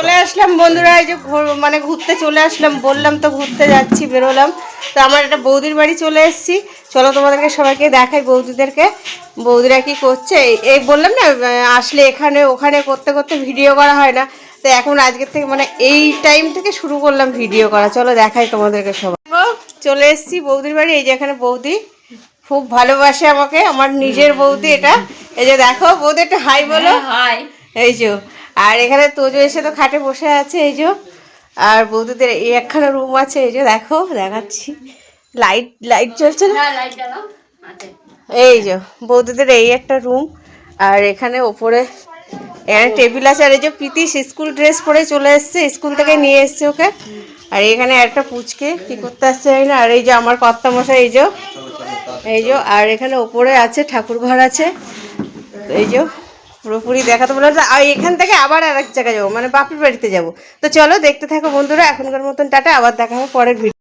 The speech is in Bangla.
চলে আসলাম বন্ধুরা, এই যে মানে ঘুরতে চলে আসলাম, বললাম তো ঘুরতে যাচ্ছি, বেরোলাম। তো আমার একটা বৌদির বাড়ি চলে এসেছি, চলো তোমাদেরকে সবাইকে দেখাই বৌদিদেরকে, বৌদিরা কি করছে। এই বললাম না আসলে এখানে ওখানে করতে করতে ভিডিও করা হয় না, তো এখন আজকের থেকে মানে এই টাইম থেকে শুরু করলাম ভিডিও করা। চলো দেখাই তোমাদেরকে সবাই। চলে এসেছি বৌদির বাড়ি, এই যে এখানে বৌদি খুব ভালোবাসে আমাকে, আমার নিজের বৌদি এটা। এই যে দেখো বৌদি, একটা হাই বলো। হাই। এই যে, আর এখানে তোজো এসে তো খাটে বসে আছে, এই যে। আর বৌদিদের এই একখানা রুম আছে, এই যে দেখো দেখাচ্ছি, লাইট লাইট জ্বলছে না, এই যে বৌদিদের এই একটা রুম। আর এখানে ওপরে এখানে টেবিল আছে। আর এই যে প্রীতি স্কুল ড্রেস পরে চলে এসছে, স্কুল থেকে নিয়ে এসছে ওকে। আর এখানে একটা পুচকে কি করতে আসছে জানি না। আর এই যে আমার কর্তামশাই, এই যে এই যে। আর এখানে ওপরে আছে ঠাকুর ঘর আছে, এই যে পুরোপুরি দেখাতে বললাম। আর এখান থেকে আবার আর এক জায়গায় যাবো, মানে বাপের বাড়িতে যাবো। তো চলো দেখতে থাকো বন্ধুরা, এখনকার মতন টাটা, আবার দেখা হবে পরের ভিডিও।